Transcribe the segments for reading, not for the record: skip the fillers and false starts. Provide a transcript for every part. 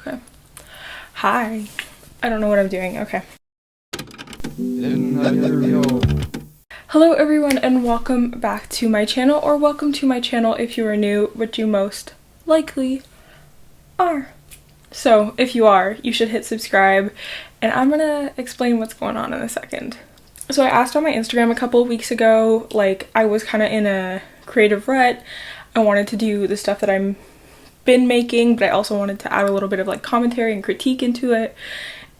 Okay. Hi. I don't know what I'm doing. Okay. Hello everyone and welcome back to my channel, or welcome to my channel if you are new, which you most likely are. So if you are, you should hit subscribe, and I'm gonna explain what's going on in a second. So I asked on my Instagram a couple of weeks ago, like I was kind of in a creative rut. I wanted to do the stuff that I'm been making, but I also wanted to add a little bit of like commentary and critique into it.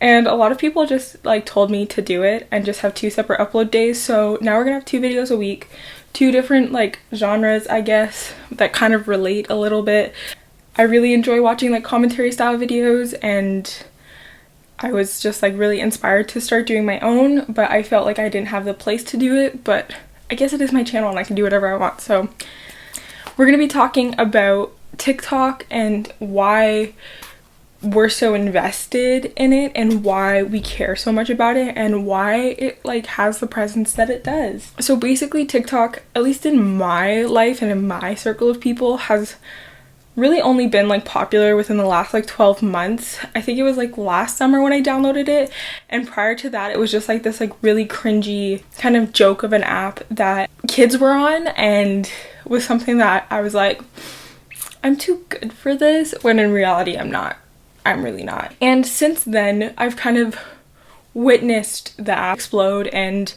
And a lot of people just like told me to do it and just have 2 separate upload days. So now we're gonna have 2 videos a week, 2 different like genres, I guess, that kind of relate a little bit. I really enjoy watching like commentary style videos, and I was just like really inspired to start doing my own, but I felt like I didn't have the place to do it. But I guess it is my channel and I can do whatever I want. So we're gonna be talking about TikTok and why we're so invested in it and why we care so much about it and why it like has the presence that it does. So basically TikTok, at least in my life and in my circle of people, has really only been like popular within the last like 12 months. I think it was like last summer when I downloaded it, and prior to that it was just like this like really cringy kind of joke of an app that kids were on, and was something that I was like, I'm too good for this, when in reality I'm not. I'm really not. And since then I've kind of witnessed the app explode, and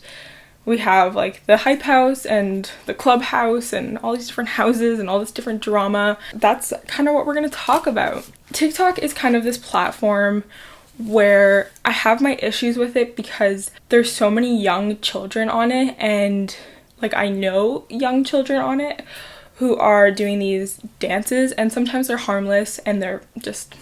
we have like the hype house and the clubhouse and all these different houses and all this different drama. That's kind of what we're going to talk about. TikTok is kind of this platform where I have my issues with it because there's so many young children on it, and like I know young children on it who are doing these dances, and sometimes they're harmless and they're just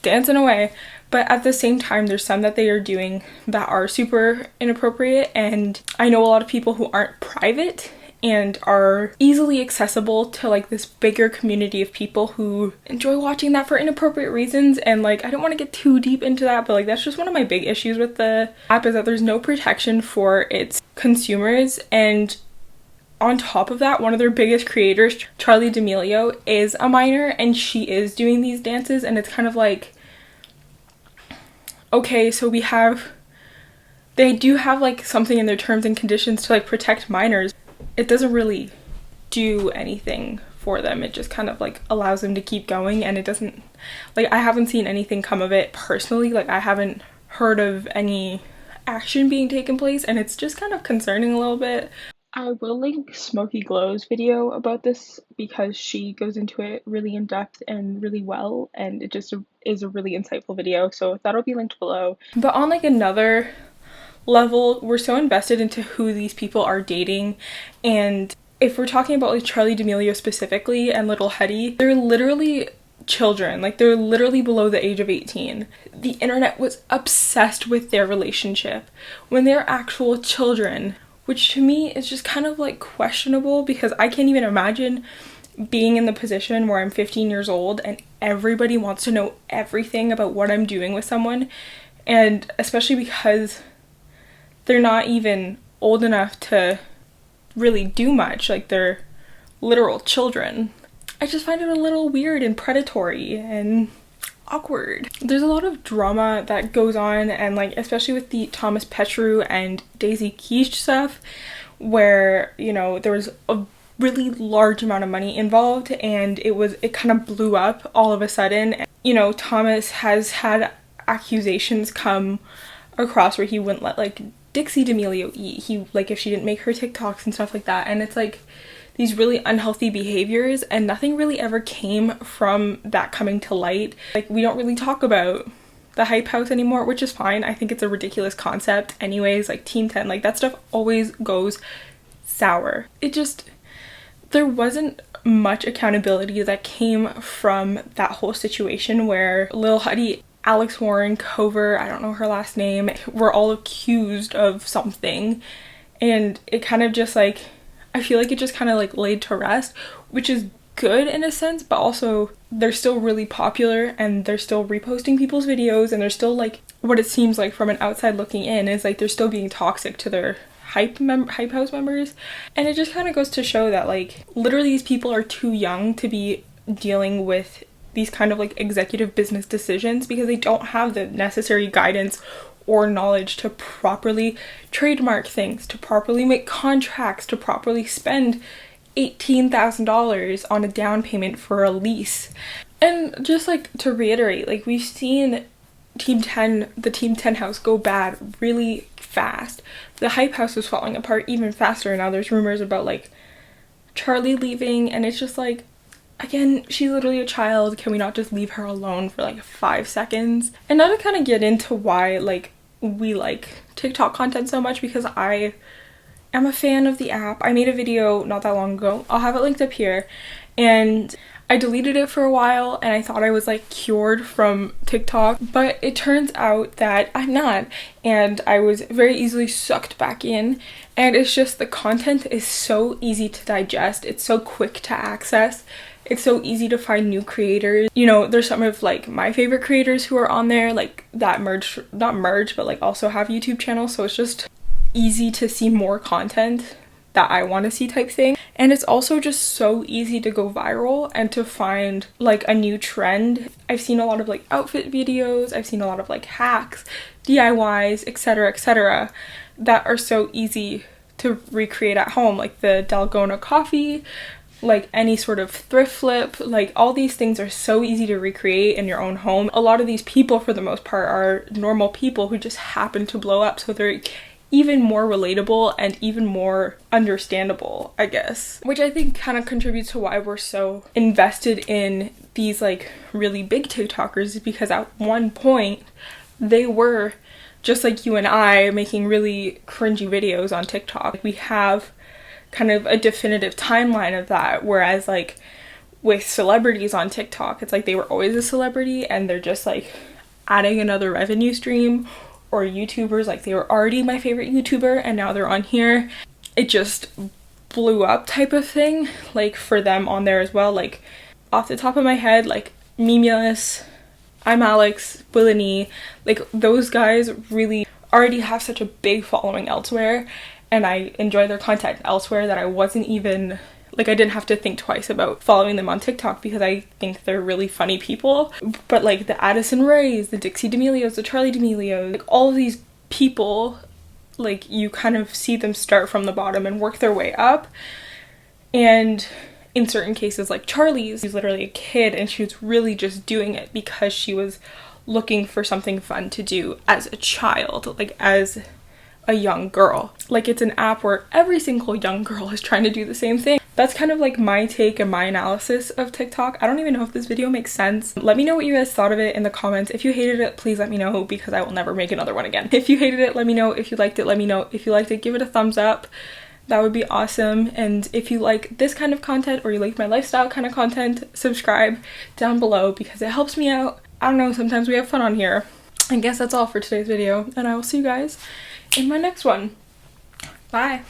dancing away, but at the same time there's some that they are doing that are super inappropriate. And I know a lot of people who aren't private and are easily accessible to like this bigger community of people who enjoy watching that for inappropriate reasons. And like I don't want to get too deep into that, but like that's just one of my big issues with the app, is that there's no protection for its consumers. And on top of that, one of their biggest creators, Charli D'Amelio, is a minor, and she is doing these dances, and it's kind of like, okay, so they do have like something in their terms and conditions to like protect minors. It doesn't really do anything for them. It just kind of like allows them to keep going, and it doesn't, like I haven't seen anything come of it personally. Like I haven't heard of any action being taken place, and it's just kind of concerning a little bit. I will link Smokey Glow's video about this because she goes into it really in depth and really well, and it just is a really insightful video, so that'll be linked below. But on like another level, we're so invested into who these people are dating, and if we're talking about like Charli D'Amelio specifically and Little Hetty, they're literally children, like they're literally below the age of 18. The internet was obsessed with their relationship when they're actual children, which to me is just kind of like questionable, because I can't even imagine being in the position where I'm 15 years old and everybody wants to know everything about what I'm doing with someone, and especially because they're not even old enough to really do much, like they're literal children. I just find it a little weird and predatory and awkward. There's a lot of drama that goes on, and like especially with the Thomas Petrou and Daisy Quiche stuff, where you know there was a really large amount of money involved, and it kind of blew up all of a sudden. You know, Thomas has had accusations come across where he wouldn't let like Dixie D'Amelio eat. He like, if she didn't make her TikToks and stuff like that, and it's like these really unhealthy behaviors, and nothing really ever came from that coming to light. Like we don't really talk about the hype house anymore, which is fine. I think it's a ridiculous concept anyways. Like Team 10, like that stuff always goes sour. There wasn't much accountability that came from that whole situation where Lil Huddy, Alex Warren, Cover, I don't know her last name, were all accused of something, and it kind of just like, I feel like it just kind of like laid to rest, which is good in a sense, but also they're still really popular and they're still reposting people's videos, and they're still like, what it seems like from an outside looking in is like they're still being toxic to their hype house members. And it just kind of goes to show that like literally these people are too young to be dealing with these kind of like executive business decisions because they don't have the necessary guidance or knowledge to properly trademark things, to properly make contracts, to properly spend $18,000 on a down payment for a lease. And just like to reiterate, like we've seen the Team 10 house go bad really fast. The Hype house was falling apart even faster. Now there's rumors about like Charlie leaving, and it's just like, again, she's literally a child. Can we not just leave her alone for like 5 seconds? And now to kind of get into why like we like TikTok content so much, because I am a fan of the app. I made a video not that long ago. I'll have it linked up here. And I deleted it for a while and I thought I was like cured from TikTok, but it turns out that I'm not, and I was very easily sucked back in. And it's just the content is so easy to digest, it's so quick to access, it's so easy to find new creators. You know, there's some of like my favorite creators who are on there, like that not merge, but like also have YouTube channels, so it's just easy to see more content that I want to see type thing. And it's also just so easy to go viral and to find like a new trend. I've seen a lot of like outfit videos, I've seen a lot of like hacks, DIYs, etc., that are so easy to recreate at home, like the Dalgona coffee, like any sort of thrift flip, like all these things are so easy to recreate in your own home. A lot of these people for the most part are normal people who just happen to blow up, so they're even more relatable and even more understandable, I guess. Which I think kind of contributes to why we're so invested in these like really big TikTokers, because at one point they were just like you and I making really cringy videos on TikTok. We have kind of a definitive timeline of that, whereas like with celebrities on TikTok, it's like they were always a celebrity and they're just like adding another revenue stream. Or YouTubers, like they were already my favorite YouTuber and now they're on here. It just blew up type of thing, like for them on there as well. Like off the top of my head, like Memeless, I'm Alex, Willany, like those guys really already have such a big following elsewhere, and I enjoy their content elsewhere that I wasn't even like, I didn't have to think twice about following them on TikTok because I think they're really funny people. But like the Addison Rays, the Dixie D'Amelios, the Charlie D'Amelios, like all of these people, like you kind of see them start from the bottom and work their way up. And in certain cases, like Charlie's, she's literally a kid and she was really just doing it because she was looking for something fun to do as a child, like as a young girl. Like it's an app where every single young girl is trying to do the same thing. That's kind of like my take and my analysis of TikTok. I don't even know if this video makes sense. Let me know what you guys thought of it in the comments. If you hated it, please let me know because I will never make another one again. If you hated it, let me know. If you liked it, let me know. If you liked it, give it a thumbs up. That would be awesome. And if you like this kind of content or you like my lifestyle kind of content, subscribe down below because it helps me out. I don't know, sometimes we have fun on here. I guess that's all for today's video and I will see you guys in my next one. Bye.